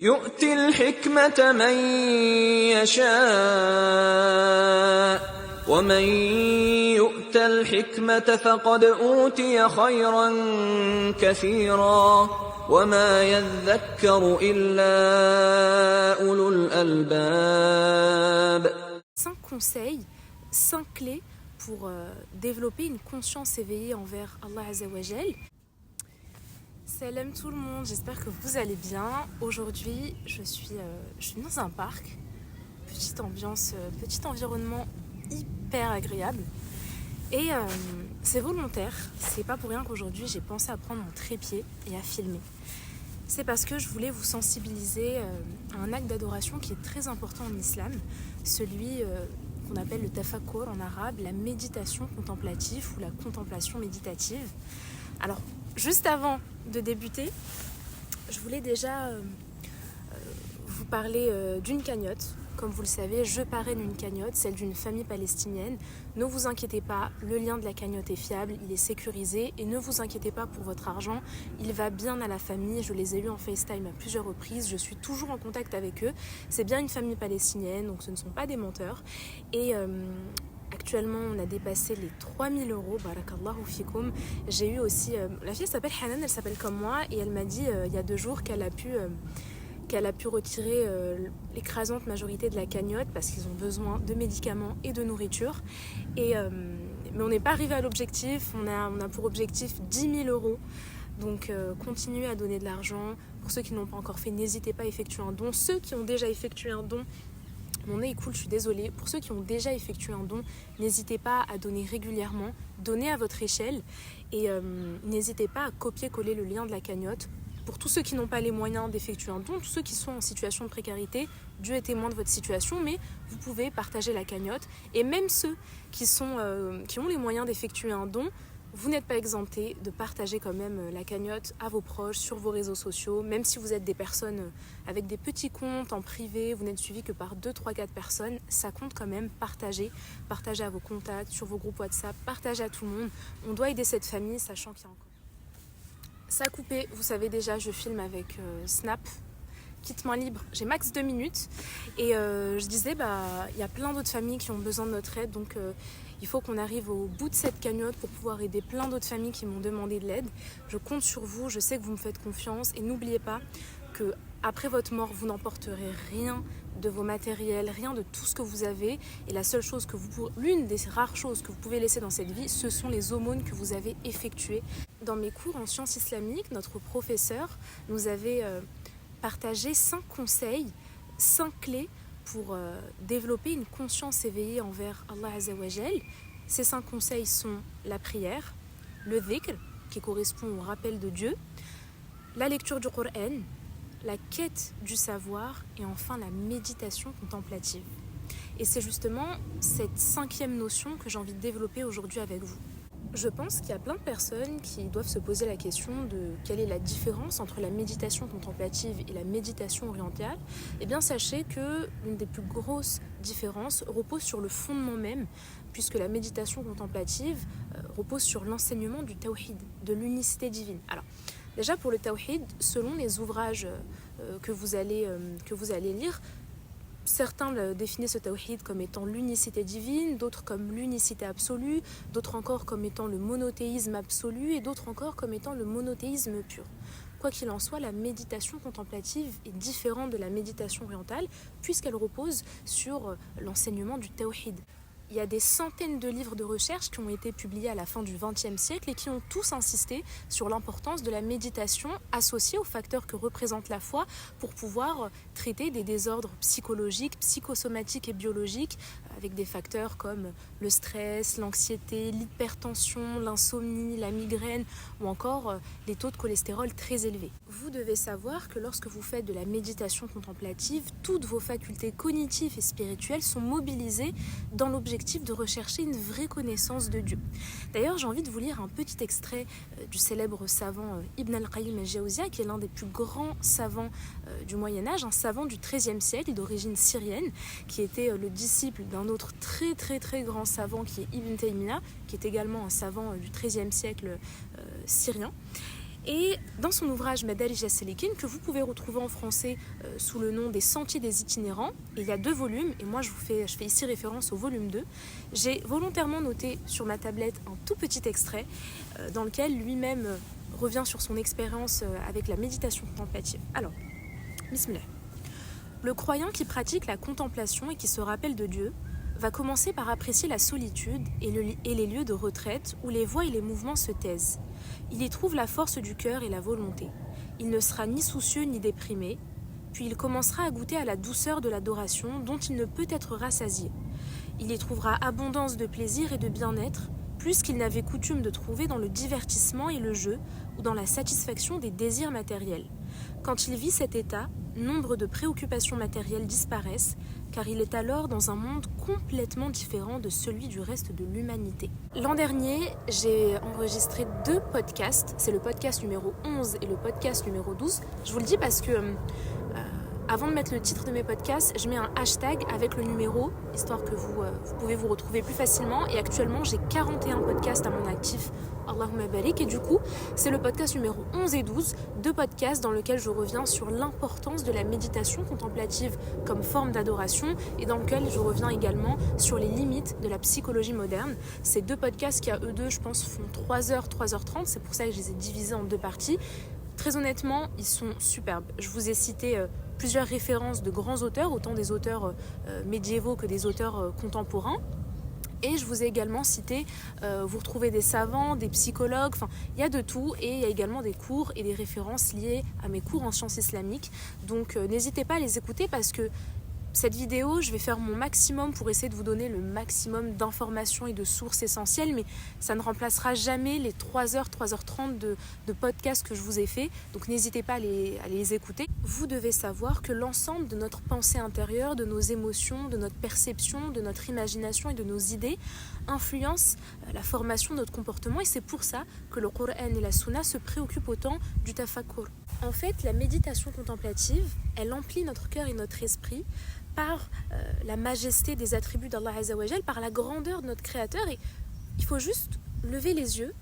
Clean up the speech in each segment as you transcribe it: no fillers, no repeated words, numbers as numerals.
يؤتي الحكمة من يشاء ومن يؤت الحكمة فقد أوتي خيرا كثيرا وما يذكر إلا أولو الألباب. 5 conseils, 5 clés pour développer une conscience éveillée envers Allah Azzawajal. Salam tout le monde, j'espère que vous allez bien. Aujourd'hui, je suis dans un parc, petite ambiance, petit environnement hyper agréable. Et c'est volontaire, c'est pas pour rien qu'aujourd'hui j'ai pensé à prendre mon trépied et à filmer. C'est parce que je voulais vous sensibiliser à un acte d'adoration qui est très important en islam, celui qu'on appelle le tafakkur en arabe, la méditation contemplative ou la contemplation méditative. Alors, juste avant de débuter, je voulais déjà vous parler d'une cagnotte. Comme vous le savez, je parraine une cagnotte, celle d'une famille palestinienne. Ne vous inquiétez pas, le lien de la cagnotte est fiable, il est sécurisé. Et ne vous inquiétez pas pour votre argent, il va bien à la famille. Je les ai eus en FaceTime à plusieurs reprises, je suis toujours en contact avec eux. C'est bien une famille palestinienne, donc ce ne sont pas des menteurs. Et actuellement, on a dépassé les 3000 €, barakallahu fikoum. J'ai eu aussi, la fille s'appelle Hanan, elle s'appelle comme moi, et elle m'a dit il y a 2 jours qu'elle a pu retirer l'écrasante majorité de la cagnotte parce qu'ils ont besoin de médicaments et de nourriture. Mais on n'est pas arrivé à l'objectif, on a pour objectif 10 000 €. Donc continuez à donner de l'argent. Pour ceux qui n'ont pas encore fait, n'hésitez pas à effectuer un don. Ceux qui ont déjà effectué un don, mon nez est cool, je suis désolée. Pour ceux qui ont déjà effectué un don, n'hésitez pas à donner régulièrement, donnez à votre échelle et n'hésitez pas à copier-coller le lien de la cagnotte. Pour tous ceux qui n'ont pas les moyens d'effectuer un don, tous ceux qui sont en situation de précarité, Dieu est témoin de votre situation, mais vous pouvez partager la cagnotte. Et même ceux qui ont les moyens d'effectuer un don, vous n'êtes pas exemptés de partager quand même la cagnotte à vos proches, sur vos réseaux sociaux. Même si vous êtes des personnes avec des petits comptes en privé, vous n'êtes suivi que par 2, 3, 4 personnes, ça compte quand même. Partagez à vos contacts, sur vos groupes WhatsApp, partagez à tout le monde. On doit aider cette famille, sachant qu'il y a encore... Ça a coupé, vous savez déjà, je filme avec Snap, kit main libre, j'ai max 2 minutes. Et je disais, il y a plein d'autres familles qui ont besoin de notre aide, donc il faut qu'on arrive au bout de cette cagnotte pour pouvoir aider plein d'autres familles qui m'ont demandé de l'aide. Je compte sur vous, je sais que vous me faites confiance, et n'oubliez pas que après votre mort, vous n'emporterez rien de vos matériels, rien de tout ce que vous avez. Et la seule chose l'une des rares choses que vous pouvez laisser dans cette vie, ce sont les aumônes que vous avez effectuées. Dans mes cours en sciences islamiques, notre professeur nous avait partagé 5 conseils, 5 clés pour développer une conscience éveillée envers Allah Azzawajal. Ces 5 conseils sont la prière, le dhikr, qui correspond au rappel de Dieu, la lecture du Coran, la quête du savoir et enfin la méditation contemplative. Et c'est justement cette 5e notion que j'ai envie de développer aujourd'hui avec vous. Je pense qu'il y a plein de personnes qui doivent se poser la question de quelle est la différence entre la méditation contemplative et la méditation orientale. Eh bien, sachez que l'une des plus grosses différences repose sur le fondement même, puisque la méditation contemplative repose sur l'enseignement du tawhid, de l'unicité divine. Alors, déjà pour le tawhid, selon les ouvrages que vous allez lire, certains définissent ce tawhid comme étant l'unicité divine, d'autres comme l'unicité absolue, d'autres encore comme étant le monothéisme absolu et d'autres encore comme étant le monothéisme pur. Quoi qu'il en soit, la méditation contemplative est différente de la méditation orientale puisqu'elle repose sur l'enseignement du tawhid. Il y a des centaines de livres de recherche qui ont été publiés à la fin du XXe siècle et qui ont tous insisté sur l'importance de la méditation associée aux facteurs que représente la foi pour pouvoir traiter des désordres psychologiques, psychosomatiques et biologiques avec des facteurs comme le stress, l'anxiété, l'hypertension, l'insomnie, la migraine ou encore les taux de cholestérol très élevés. Vous devez savoir que lorsque vous faites de la méditation contemplative, toutes vos facultés cognitives et spirituelles sont mobilisées dans l'objectif de rechercher une vraie connaissance de Dieu. D'ailleurs, j'ai envie de vous lire un petit extrait du célèbre savant Ibn al-Qayyim al-Jawziyya, qui est l'un des plus grands savants du Moyen-Âge, un savant du XIIIe siècle d'origine syrienne, qui était le disciple d'un autre très très très grand savant qui est Ibn Taymiyyah, qui est également un savant du XIIIe siècle syrien. Et dans son ouvrage Madarij as-Salikin, que vous pouvez retrouver en français sous le nom des Sentiers des itinérants, et il y a 2 volumes, et moi je fais ici référence au volume 2, j'ai volontairement noté sur ma tablette un tout petit extrait dans lequel lui-même revient sur son expérience avec la méditation contemplative. Alors, bismillah. Le croyant qui pratique la contemplation et qui se rappelle de Dieu va commencer par apprécier la solitude et les lieux de retraite où les voix et les mouvements se taisent. Il y trouve la force du cœur et la volonté. Il ne sera ni soucieux ni déprimé, puis il commencera à goûter à la douceur de l'adoration dont il ne peut être rassasié. Il y trouvera abondance de plaisir et de bien-être, plus qu'il n'avait coutume de trouver dans le divertissement et le jeu ou dans la satisfaction des désirs matériels. Quand il vit cet état, nombre de préoccupations matérielles disparaissent, car il est alors dans un monde complètement différent de celui du reste de l'humanité. L'an dernier, j'ai enregistré 2 podcasts, c'est le podcast numéro 11 et le podcast numéro 12. Je vous le dis parce que avant de mettre le titre de mes podcasts, je mets un hashtag avec le numéro, histoire que vous pouvez vous retrouver plus facilement. Et actuellement, j'ai 41 podcasts à mon actif, Allahumma barik. Et du coup, c'est le podcast numéro 11 et 12, 2 podcasts dans lesquels je reviens sur l'importance de la méditation contemplative comme forme d'adoration et dans lequel je reviens également sur les limites de la psychologie moderne. Ces 2 podcasts qui, à eux deux, je pense, font 3h, 3h30. C'est pour ça que je les ai divisés en 2 parties. Très honnêtement, ils sont superbes. Je vous ai cité plusieurs références de grands auteurs, autant des auteurs médiévaux que des auteurs contemporains. Et je vous ai également cité, vous retrouvez des savants, des psychologues, enfin il y a de tout. Et il y a également des cours et des références liées à mes cours en sciences islamiques. Donc n'hésitez pas à les écouter parce que cette vidéo, je vais faire mon maximum pour essayer de vous donner le maximum d'informations et de sources essentielles, mais ça ne remplacera jamais les 3h, 3h30 de podcasts que je vous ai fait. Donc n'hésitez pas à les écouter. Vous devez savoir que l'ensemble de notre pensée intérieure, de nos émotions, de notre perception, de notre imagination et de nos idées influence la formation de notre comportement. Et c'est pour ça que le Coran et la Sunna se préoccupent autant du tafakkur. En fait, la méditation contemplative, elle emplit notre cœur et notre esprit par la majesté des attributs d'Allah Azzawajal, par la grandeur de notre Créateur. Et il faut juste lever les yeux,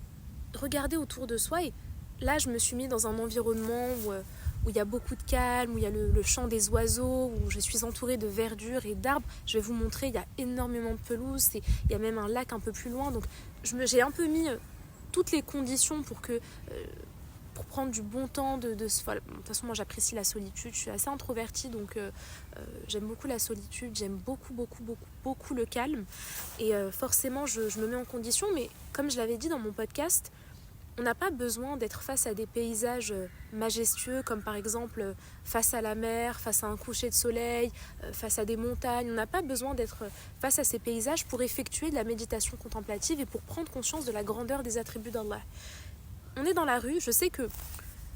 regarder autour de soi. Et là, je me suis mis dans un environnement où il y a beaucoup de calme, où il y a le chant des oiseaux, où je suis entourée de verdure et d'arbres. Je vais vous montrer, il y a énormément de pelouse, il y a même un lac un peu plus loin. Donc j'ai un peu mis toutes les conditions pour prendre du bon temps voilà. De toute façon, moi j'apprécie la solitude, je suis assez introvertie, donc j'aime beaucoup la solitude, j'aime beaucoup le calme. Et forcément, je me mets en condition, mais comme je l'avais dit dans mon podcast, on n'a pas besoin d'être face à des paysages majestueux, comme par exemple face à la mer, face à un coucher de soleil, face à des montagnes. On n'a pas besoin d'être face à ces paysages pour effectuer de la méditation contemplative et pour prendre conscience de la grandeur des attributs d'Allah. On est dans la rue, je sais que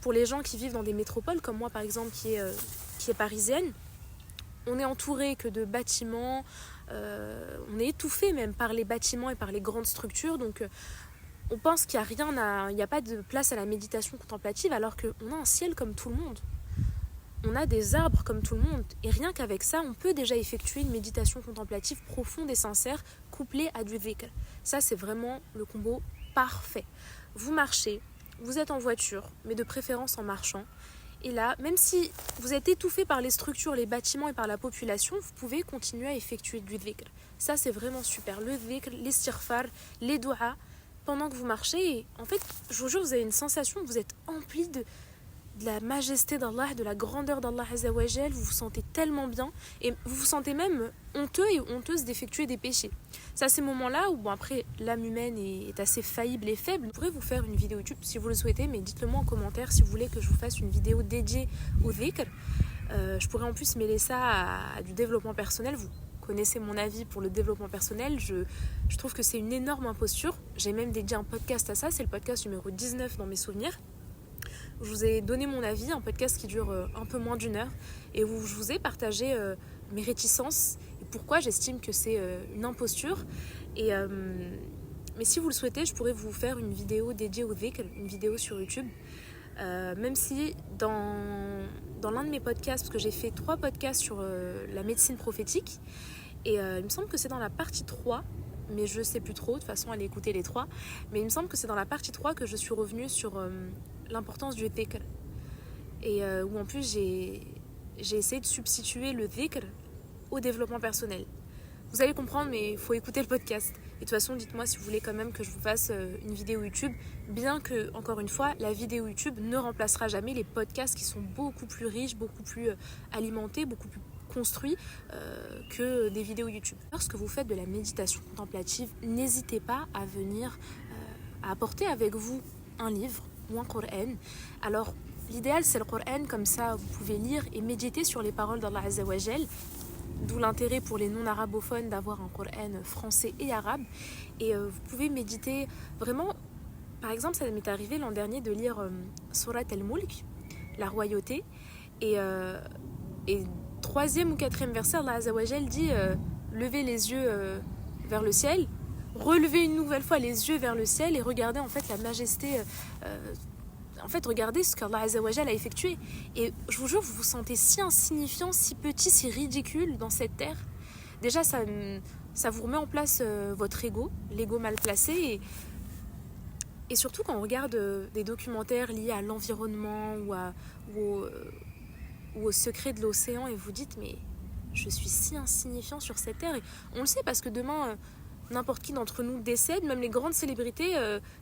pour les gens qui vivent dans des métropoles, comme moi par exemple qui est parisienne, on est entouré que de bâtiments, on est étouffé même par les bâtiments et par les grandes structures, donc on pense qu'il n'y a pas de place à la méditation contemplative alors qu'on a un ciel comme tout le monde. On a des arbres comme tout le monde et rien qu'avec ça, on peut déjà effectuer une méditation contemplative profonde et sincère couplée à du dhikr. Ça, c'est vraiment le combo parfait. Vous marchez, vous êtes en voiture, mais de préférence en marchant. Et là, même si vous êtes étouffé par les structures, les bâtiments et par la population, vous pouvez continuer à effectuer du dhikr. Ça, c'est vraiment super. Le dhikr, l'istighfar, les doigts, pendant que vous marchez. Et en fait, je vous jure, vous avez une sensation, vous êtes empli de la majesté d'Allah, de la grandeur d'Allah Azzawajal, vous vous sentez tellement bien et vous vous sentez même honteux et honteuse d'effectuer des péchés. C'est à ces moments-là où, bon, après, l'âme humaine est assez faillible et faible. Je pourrais vous faire une vidéo YouTube si vous le souhaitez, mais dites-le moi en commentaire si vous voulez que je vous fasse une vidéo dédiée au dhikr. Je pourrais en plus mêler ça à du développement personnel. Vous connaissez mon avis pour le développement personnel. Je trouve que c'est une énorme imposture. J'ai même dédié un podcast à ça, c'est le podcast numéro 19 dans mes souvenirs. Je vous ai donné mon avis, un podcast qui dure un peu moins d'1 heure et où je vous ai partagé mes réticences et pourquoi j'estime que c'est une imposture. Mais si vous le souhaitez, je pourrais vous faire une vidéo dédiée au dhikr, une vidéo sur YouTube. Même si dans l'un de mes podcasts, parce que j'ai fait 3 podcasts sur la médecine prophétique, et il me semble que c'est dans la partie 3, mais je sais plus trop, de toute façon allez écouter les 3, mais il me semble que c'est dans la partie 3 que je suis revenue sur l'importance du dhikr. Et où en plus j'ai essayé de substituer le dhikr au développement personnel. Vous allez comprendre, mais il faut écouter le podcast. Et de toute façon, dites-moi si vous voulez quand même que je vous fasse une vidéo YouTube, bien que, encore une fois, la vidéo YouTube ne remplacera jamais les podcasts qui sont beaucoup plus riches, beaucoup plus alimentés, beaucoup plus construits que des vidéos YouTube. Lorsque vous faites de la méditation contemplative, n'hésitez pas à venir à apporter avec vous un livre ou un Coran. Alors, l'idéal, c'est le Coran, comme ça, vous pouvez lire et méditer sur les paroles d'Allah Azza wa Jal. D'où l'intérêt pour les non-arabophones d'avoir un Coran français et arabe. Et vous pouvez méditer vraiment. Par exemple, ça m'est arrivé l'an dernier de lire Surat al-Mulk, la royauté. Et 3e ou 4e verset, Allah Azza wa Jal dit levez les yeux vers le ciel, relevez une nouvelle fois les yeux vers le ciel et regardez en fait la majesté. Regardez ce qu'Allah Azza wa Jal a effectué. Et je vous jure, vous vous sentez si insignifiant, si petit, si ridicule dans cette terre. Déjà, ça vous remet en place votre ego, l'ego mal placé. Et surtout, quand on regarde des documentaires liés à l'environnement ou au secret de l'océan, et vous dites, mais je suis si insignifiant sur cette terre. Et on le sait parce que demain... n'importe qui d'entre nous décède, même les grandes célébrités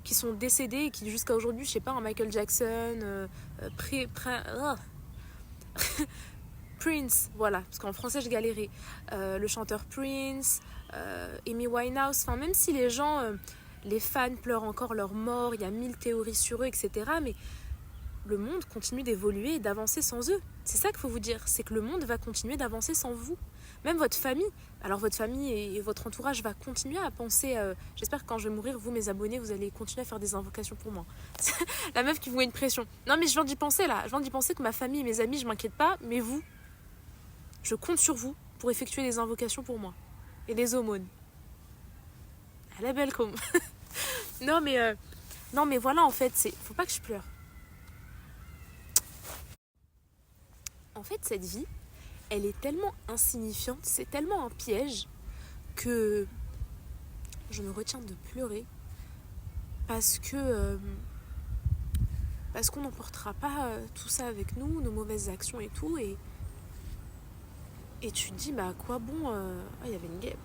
qui sont décédées et qui jusqu'à aujourd'hui, je sais pas, un Michael Jackson, Prince, voilà, parce qu'en français je galérais, le chanteur Prince, Amy Winehouse, enfin même si les gens, les fans pleurent encore leur mort, il y a 1000 théories sur eux, etc. Mais le monde continue d'évoluer et d'avancer sans eux. C'est ça qu'il faut vous dire, c'est que le monde va continuer d'avancer sans vous. Même votre famille, alors votre famille et votre entourage va continuer à penser, j'espère que quand je vais mourir, vous mes abonnés, vous allez continuer à faire des invocations pour moi. La meuf qui vous met une pression. Non mais je viens d'y penser là, je viens d'y penser que ma famille et mes amis, je m'inquiète pas, mais vous, je compte sur vous pour effectuer des invocations pour moi. Et des aumônes. À la belle com. non mais voilà en fait, faut pas que je pleure. En fait cette vie, elle est tellement insignifiante, c'est tellement un piège que je me retiens de pleurer parce qu'on n'emportera pas tout ça avec nous, nos mauvaises actions et tout. Et tu te dis, mais à quoi bon il y avait une guêpe.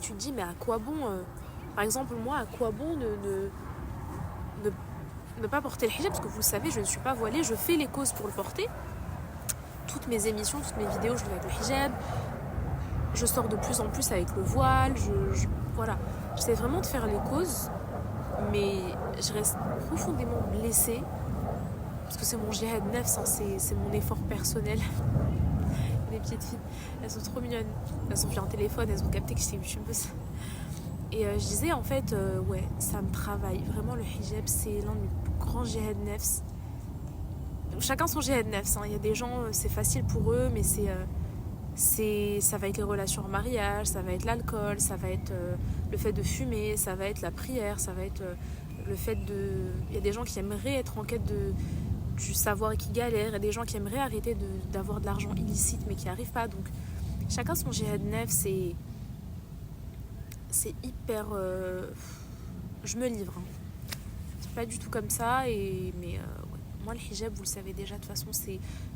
Tu te dis, mais à quoi bon par exemple, moi, à quoi bon ne pas porter le hijab, parce que vous le savez, je ne suis pas voilée, je fais les causes pour le porter. Toutes mes émissions, toutes mes vidéos, je le fais avec le hijab. Je sors de plus en plus avec le voile. Voilà. J'essaie vraiment de faire les causes, mais je reste profondément blessée parce que c'est mon jihad nefs, hein, c'est mon effort personnel. Les petites filles, elles sont trop mignonnes. Elles ont vu un téléphone, elles ont capté que j'étais youtubeuse. Et je disais en fait, ouais, ça me travaille. Vraiment, le hijab, c'est l'un de mes plus grands jihad nefs. Chacun son jihad nefs, hein. Il y a des gens, c'est facile pour eux, mais ça va être les relations en mariage, ça va être l'alcool, ça va être le fait de fumer, ça va être la prière, ça va être le fait de... Il y a des gens qui aimeraient être en quête du savoir et qui galèrent, il y a des gens qui aimeraient arrêter d'avoir de l'argent illicite mais qui n'y arrivent pas. Donc chacun son jihad nefs, c'est hyper... je me livre. Hein. C'est pas du tout comme ça, mais... ouais. Moi, le hijab, vous le savez déjà, de toute façon,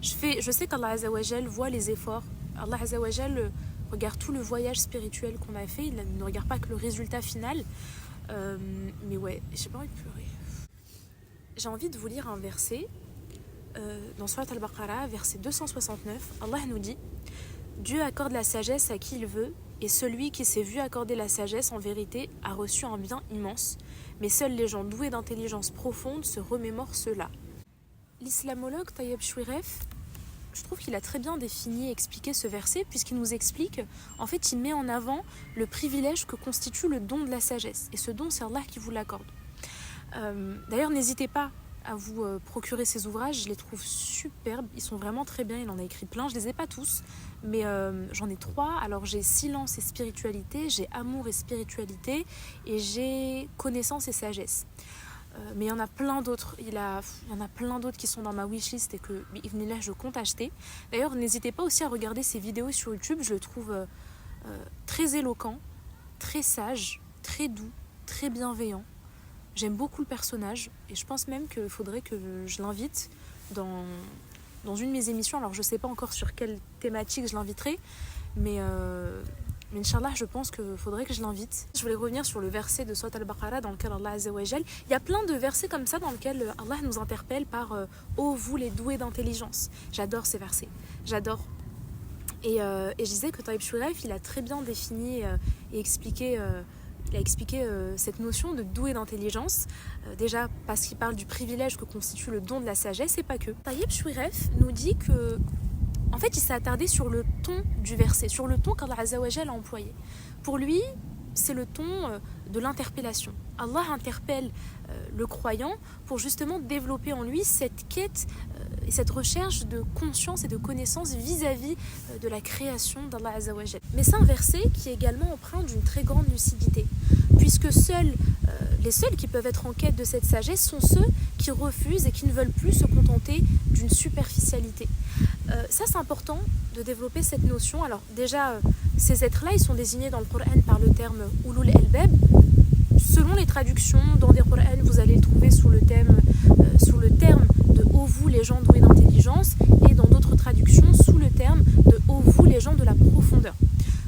je sais qu'Allah Azza wa Jal voit les efforts. Allah Azza wa Jal regarde tout le voyage spirituel qu'on a fait. Il ne regarde pas que le résultat final. Mais ouais, j'ai pas envie de pleurer. J'ai envie de vous lire un verset. Dans Surat al-Baqarah, verset 269, Allah nous dit « Dieu accorde la sagesse à qui il veut, et celui qui s'est vu accorder la sagesse, en vérité, a reçu un bien immense. Mais seuls les gens doués d'intelligence profonde se remémorent cela. » L'islamologue Tayyib Chouiref, je trouve qu'il a très bien défini et expliqué ce verset, puisqu'il nous explique, en fait, il met en avant le privilège que constitue le don de la sagesse. Et ce don, c'est Allah qui vous l'accorde. D'ailleurs, n'hésitez pas à vous procurer ces ouvrages, je les trouve superbes, ils sont vraiment très bien, il en a écrit plein, je les ai pas tous, mais j'en ai 3. Alors j'ai silence et spiritualité, j'ai amour et spiritualité, et j'ai connaissance et sagesse. Mais il y en a plein d'autres, il y en a plein d'autres qui sont dans ma wishlist et que là je compte acheter. D'ailleurs, n'hésitez pas aussi à regarder ses vidéos sur YouTube, je le trouve très éloquent, très sage, très doux, très bienveillant. J'aime beaucoup le personnage et je pense même qu'il faudrait que je l'invite dans une de mes émissions. Alors je sais pas encore sur quelle thématique je l'inviterai, mais Inch'Allah, je pense qu'il faudrait que je l'invite. Je voulais revenir sur le verset de Sourate Al-Baqarah dans lequel Allah Azza wa Jal, il y a plein de versets comme ça dans lesquels Allah nous interpelle par ô vous les doués d'intelligence. J'adore ces versets, j'adore. Et je disais que Taïb Shurayf, il a très bien défini et expliqué cette notion de doué d'intelligence, déjà parce qu'il parle du privilège que constitue le don de la sagesse et pas que. Taïb Shurayf nous dit que, en fait, il s'est attardé sur le ton du verset, sur le ton qu'Allah Azza wa Jal a employé. Pour lui, c'est le ton de l'interpellation. Allah interpelle le croyant pour justement développer en lui cette quête et cette recherche de conscience et de connaissance vis-à-vis de la création d'Allah Azza wa Jal. Mais c'est un verset qui est également empreint d'une très grande lucidité, puisque les seuls qui peuvent être en quête de cette sagesse sont ceux qui refusent et qui ne veulent plus se contenter d'une superficialité. Ça, c'est important de développer cette notion. Alors déjà, ces êtres-là, ils sont désignés dans le Coran par le terme « ulul albab ». Selon les traductions, dans des Qur'ans, vous allez le trouver sous le terme de « ô vous les gens doués d'intelligence » et dans d'autres traductions sous le terme de « ô vous les gens de la profondeur ».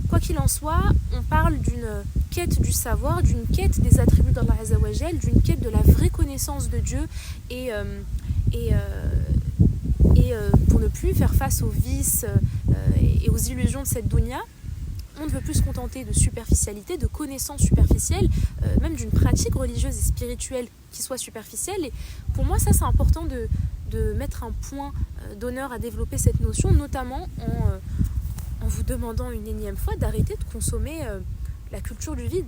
Quoi qu'il en soit, on parle d'une quête du savoir, d'une quête des attributs d'Allah Azza wa Jal, d'une quête de la vraie connaissance de Dieu et pour ne plus faire face aux vices et aux illusions de cette dunya, on ne veut plus se contenter de superficialité, de connaissances superficielles, même d'une pratique religieuse et spirituelle qui soit superficielle. Et pour moi, ça, c'est important de mettre un point d'honneur à développer cette notion, notamment en vous demandant une énième fois d'arrêter de consommer la culture du vide.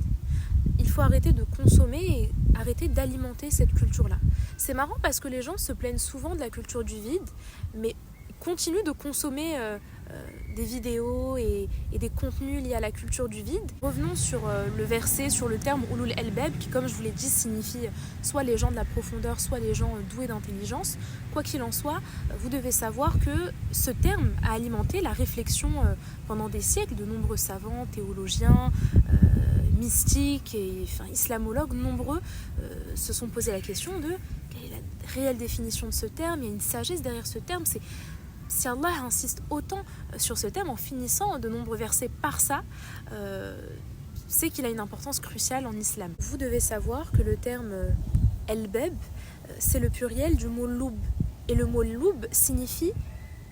Il faut arrêter de consommer et arrêter d'alimenter cette culture-là. C'est marrant parce que les gens se plaignent souvent de la culture du vide, mais continuent de consommer des vidéos et des contenus liés à la culture du vide. Revenons sur le verset, sur le terme « ulul albab » qui, comme je vous l'ai dit, signifie soit les gens de la profondeur, soit les gens doués d'intelligence. Quoi qu'il en soit, vous devez savoir que ce terme a alimenté la réflexion pendant des siècles. De nombreux savants, théologiens, mystiques et islamologues nombreux se sont posé la question de quelle est la réelle définition de ce terme. Il y a une sagesse derrière ce terme. Si Allah insiste autant sur ce terme en finissant de nombreux versets par ça, c'est qu'il a une importance cruciale en islam. Vous devez savoir que le terme albab, c'est le pluriel du mot loub. Et le mot loub signifie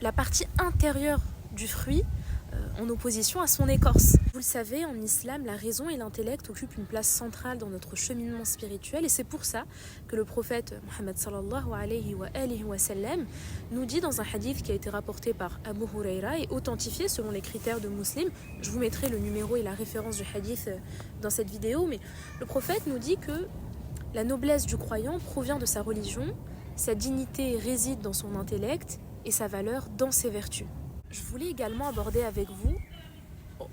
la partie intérieure du fruit en opposition à son écorce. Vous le savez, en islam, la raison et l'intellect occupent une place centrale dans notre cheminement spirituel et c'est pour ça que le prophète Mohammed sallallahu alayhi wa sallam nous dit dans un hadith qui a été rapporté par Abu Huraira et authentifié selon les critères de Muslim. Je vous mettrai le numéro et la référence du hadith dans cette vidéo, mais le prophète nous dit que la noblesse du croyant provient de sa religion, sa dignité réside dans son intellect et sa valeur dans ses vertus. Je voulais également aborder avec vous,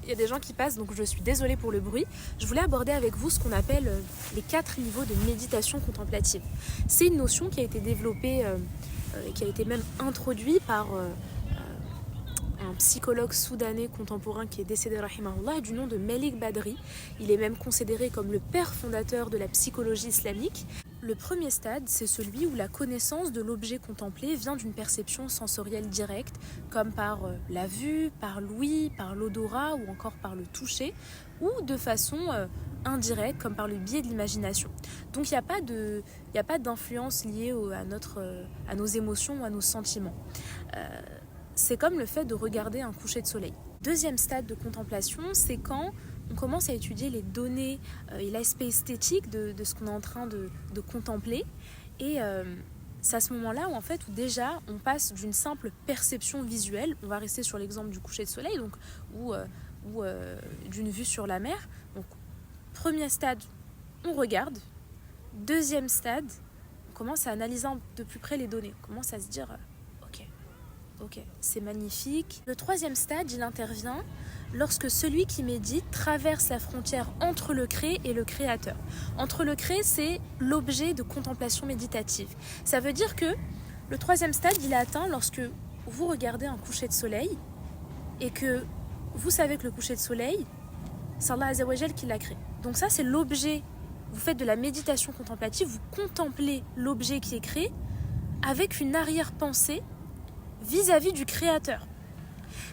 il y a des gens qui passent donc je suis désolée pour le bruit, je voulais aborder avec vous ce qu'on appelle les 4 niveaux de méditation contemplative. C'est une notion qui a été développée, qui a été même introduite par un psychologue soudanais contemporain qui est décédé rahimahullah du nom de Malik Badri. Il est même considéré comme le père fondateur de la psychologie islamique. Le premier stade, c'est celui où la connaissance de l'objet contemplé vient d'une perception sensorielle directe, comme par la vue, par l'ouïe, par l'odorat ou encore par le toucher, ou de façon indirecte, comme par le biais de l'imagination. Donc il n'y a pas d'influence liée à nos émotions ou à nos sentiments. C'est comme le fait de regarder un coucher de soleil. Deuxième stade de contemplation, c'est quand on commence à étudier les données et l'aspect esthétique de ce qu'on est en train de contempler. Et c'est à ce moment-là où déjà on passe d'une simple perception visuelle, on va rester sur l'exemple du coucher de soleil, donc, ou d'une vue sur la mer. Donc, premier stade, on regarde. Deuxième stade, on commence à analyser de plus près les données. On commence à se dire... Ok, c'est magnifique. Le troisième stade, il intervient lorsque celui qui médite traverse la frontière entre le créé et le créateur. Entre le créé, c'est l'objet de contemplation méditative. Ça veut dire que le troisième stade, il est atteint lorsque vous regardez un coucher de soleil et que vous savez que le coucher de soleil, c'est Allah Azza wa Jal qui l'a créé. Donc ça, c'est l'objet vous faites de la méditation contemplative, vous contemplez l'objet qui est créé avec une arrière-pensée vis-à-vis du créateur.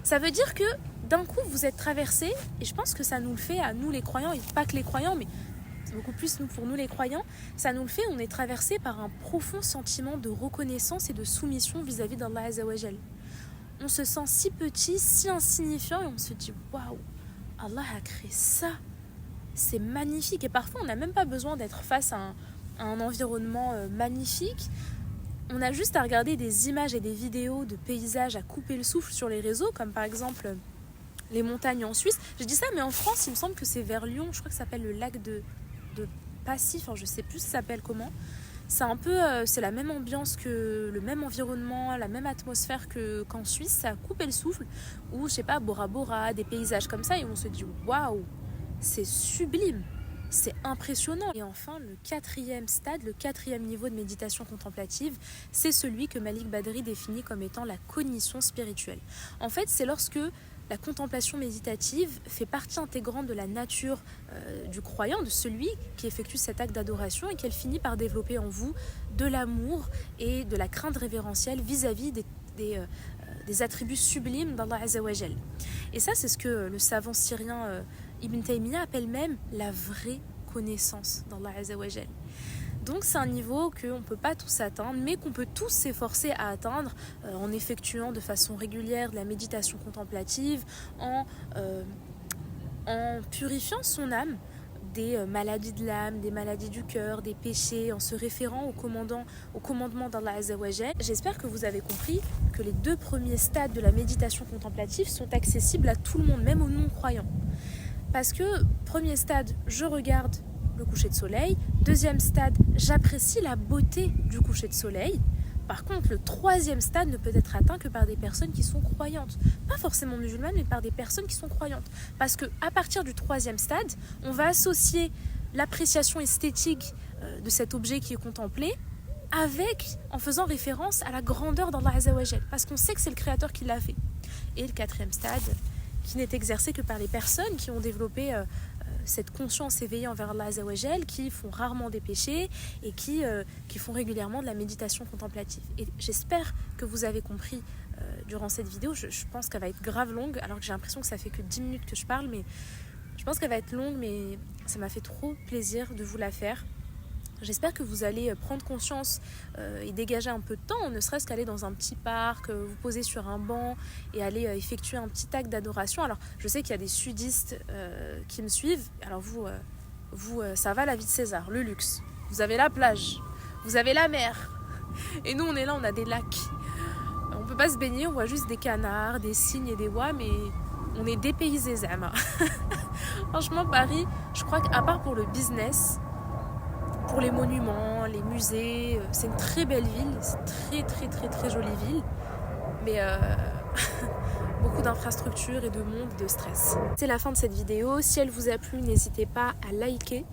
Ça veut dire que d'un coup vous êtes traversé, et je pense que ça nous le fait à nous les croyants, et pas que les croyants, mais c'est beaucoup plus pour nous les croyants, ça nous le fait, on est traversé par un profond sentiment de reconnaissance et de soumission vis-à-vis d'Allah Azza wa Jal. On se sent si petit, si insignifiant, et on se dit waouh, Allah a créé ça, c'est magnifique. Et parfois on n'a même pas besoin d'être face à un environnement magnifique. On a juste à regarder des images et des vidéos de paysages à couper le souffle sur les réseaux, comme par exemple les montagnes en Suisse. Je dis ça, mais en France, il me semble que c'est vers Lyon, je crois que ça s'appelle le lac de Passy, enfin je sais plus ça s'appelle comment. C'est un peu, c'est la même ambiance, que le même environnement, la même atmosphère qu'en Suisse, ça a coupé le souffle, ou je sais pas, Bora Bora, des paysages comme ça, et on se dit waouh, c'est sublime. C'est impressionnant. Et enfin, le quatrième stade, le quatrième niveau de méditation contemplative, c'est celui que Malik Badri définit comme étant la cognition spirituelle. En fait, c'est lorsque la contemplation méditative fait partie intégrante de la nature du croyant, de celui qui effectue cet acte d'adoration, et qu'elle finit par développer en vous de l'amour et de la crainte révérentielle vis-à-vis des attributs sublimes d'Allah Azza wa Jal. Et ça, c'est ce que le savant syrien Ibn Taymiyyah appelle même la vraie connaissance d'Allah Azza wa Jal. Donc c'est un niveau qu'on ne peut pas tous atteindre, mais qu'on peut tous s'efforcer à atteindre en effectuant de façon régulière de la méditation contemplative, en purifiant son âme des maladies de l'âme, des maladies du cœur, des péchés, en se référant au commandement d'Allah Azza wa Jal. J'espère que vous avez compris que les 2 premiers stades de la méditation contemplative sont accessibles à tout le monde, même aux non-croyants. Parce que, premier stade, je regarde le coucher de soleil. Deuxième stade, j'apprécie la beauté du coucher de soleil. Par contre, le 3e stade ne peut être atteint que par des personnes qui sont croyantes. Pas forcément musulmanes, mais par des personnes qui sont croyantes. Parce qu'à partir du 3e stade, on va associer l'appréciation esthétique de cet objet qui est contemplé en faisant référence à la grandeur d'Allah Azza wa Jal. Parce qu'on sait que c'est le créateur qui l'a fait. Et le 4e stade, qui n'est exercé que par les personnes qui ont développé cette conscience éveillée envers Allah Azza wa Jal, qui font rarement des péchés et qui font régulièrement de la méditation contemplative. Et j'espère que vous avez compris durant cette vidéo. Je pense qu'elle va être grave longue, alors que j'ai l'impression que ça fait que 10 minutes que je parle, mais je pense qu'elle va être longue, mais ça m'a fait trop plaisir de vous la faire. J'espère que vous allez prendre conscience et dégager un peu de temps, ne serait-ce qu'aller dans un petit parc, vous poser sur un banc et aller effectuer un petit acte d'adoration. Alors, je sais qu'il y a des sudistes qui me suivent. Alors vous, ça va la vie de César, le luxe. Vous avez la plage, vous avez la mer. Et nous, on est là, on a des lacs. On peut pas se baigner, on voit juste des canards, des cygnes et des oies, mais on est dépaysés, Zama. Franchement, Paris, je crois qu'à part pour le business, pour les monuments, les musées, c'est une très belle ville, c'est une très très très très jolie ville, mais beaucoup d'infrastructures et de monde, de stress. C'est la fin de cette vidéo. Si elle vous a plu, n'hésitez pas à liker.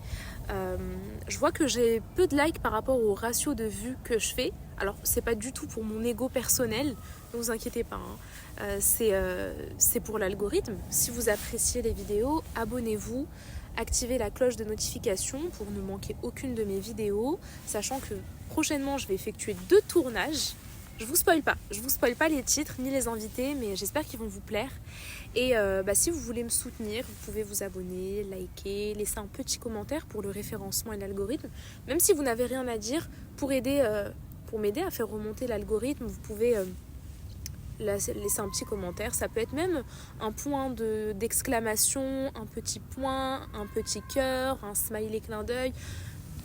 Je vois que j'ai peu de likes par rapport au ratio de vues que je fais. Alors c'est pas du tout pour mon ego personnel, ne vous inquiétez pas, hein. C'est pour l'algorithme. Si vous appréciez les vidéos, abonnez-vous. Activez la cloche de notification pour ne manquer aucune de mes vidéos, sachant que prochainement je vais effectuer 2 tournages. Je vous spoil pas les titres ni les invités, mais j'espère qu'ils vont vous plaire. Et si vous voulez me soutenir, vous pouvez vous abonner, liker, laisser un petit commentaire pour le référencement et l'algorithme. Même si vous n'avez rien à dire, pour m'aider à faire remonter l'algorithme, vous pouvez laisser un petit commentaire. Ça peut être même un point d'exclamation, un petit point, un petit cœur, un smiley clin d'œil.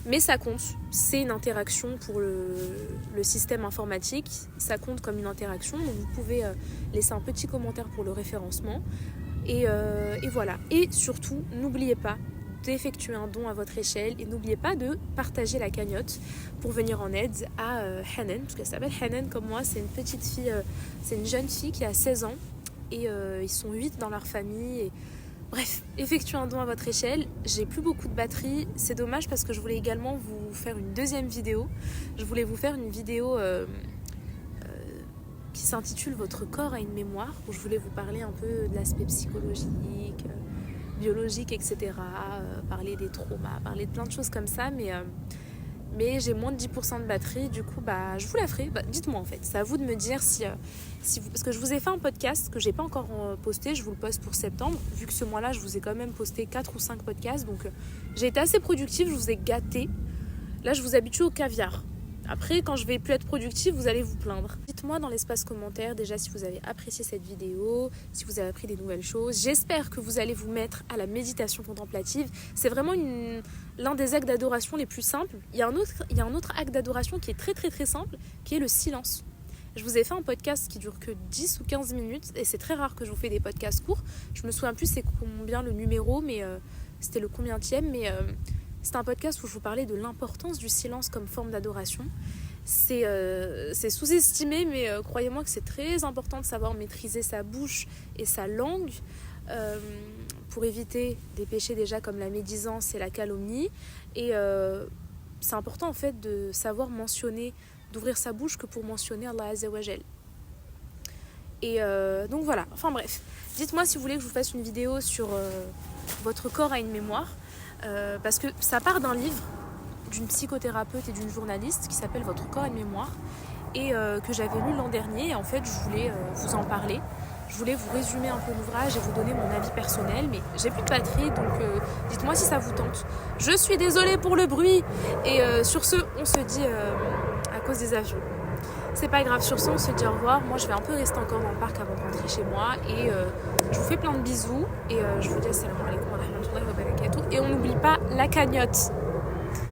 Mais ça compte, c'est une interaction pour le système informatique, ça compte comme une interaction, donc vous pouvez laisser un petit commentaire pour le référencement. Et voilà. Et surtout, n'oubliez pas d'effectuer un don à votre échelle et n'oubliez pas de partager la cagnotte pour venir en aide à Hanan, parce qu'elle s'appelle Hanan comme moi, c'est une petite fille, c'est une jeune fille qui a 16 ans et ils sont 8 dans leur famille. Et bref, effectuez un don à votre échelle. J'ai plus beaucoup de batterie, c'est dommage parce que je voulais également vous faire une deuxième vidéo. Je voulais vous faire une vidéo qui s'intitule Votre corps a une mémoire, où je voulais vous parler un peu de l'aspect psychologique, biologiques, etc. Parler des traumas, parler de plein de choses comme ça, mais j'ai moins de 10% de batterie, du coup je vous la ferai. Dites-moi en fait, c'est à vous de me dire si vous... Parce que je vous ai fait un podcast que j'ai pas encore posté, je vous le poste pour septembre, vu que ce mois-là je vous ai quand même posté 4 ou 5 podcasts, donc j'ai été assez productive, je vous ai gâté. Là je vous habitue au caviar. Après, quand je vais plus être productive, vous allez vous plaindre. Dites-moi dans l'espace commentaire déjà si vous avez apprécié cette vidéo, si vous avez appris des nouvelles choses. J'espère que vous allez vous mettre à la méditation contemplative. C'est vraiment l'un des actes d'adoration les plus simples. Il y a un autre acte d'adoration qui est très très très simple, qui est le silence. Je vous ai fait un podcast qui dure que 10 ou 15 minutes et c'est très rare que je vous fais des podcasts courts. Je me souviens plus c'est combien le numéro, mais c'était le combientième, mais... C'est un podcast où je vous parlais de l'importance du silence comme forme d'adoration. C'est sous-estimé, mais croyez-moi que c'est très important de savoir maîtriser sa bouche et sa langue pour éviter des péchés déjà comme la médisance et la calomnie. Et c'est important en fait de savoir mentionner, d'ouvrir sa bouche que pour mentionner Allah Azza wa Jal. Et donc voilà, enfin bref. Dites-moi si vous voulez que je vous fasse une vidéo sur votre corps a une mémoire. Parce que ça part d'un livre d'une psychothérapeute et d'une journaliste qui s'appelle Votre corps et une mémoire et que j'avais lu l'an dernier et en fait je voulais vous en parler. Je voulais vous résumer un peu l'ouvrage et vous donner mon avis personnel, mais j'ai plus de batterie donc dites-moi si ça vous tente. Je suis désolée pour le bruit et sur ce on se dit à cause des avions. C'est pas grave, sur ce on se dit au revoir. Moi je vais un peu rester encore dans le parc avant de rentrer chez moi et je vous fais plein de bisous et je vous dis assalamu alaikum wa rahmatullahi wa barakatuh et on n'oublie pas la cagnotte.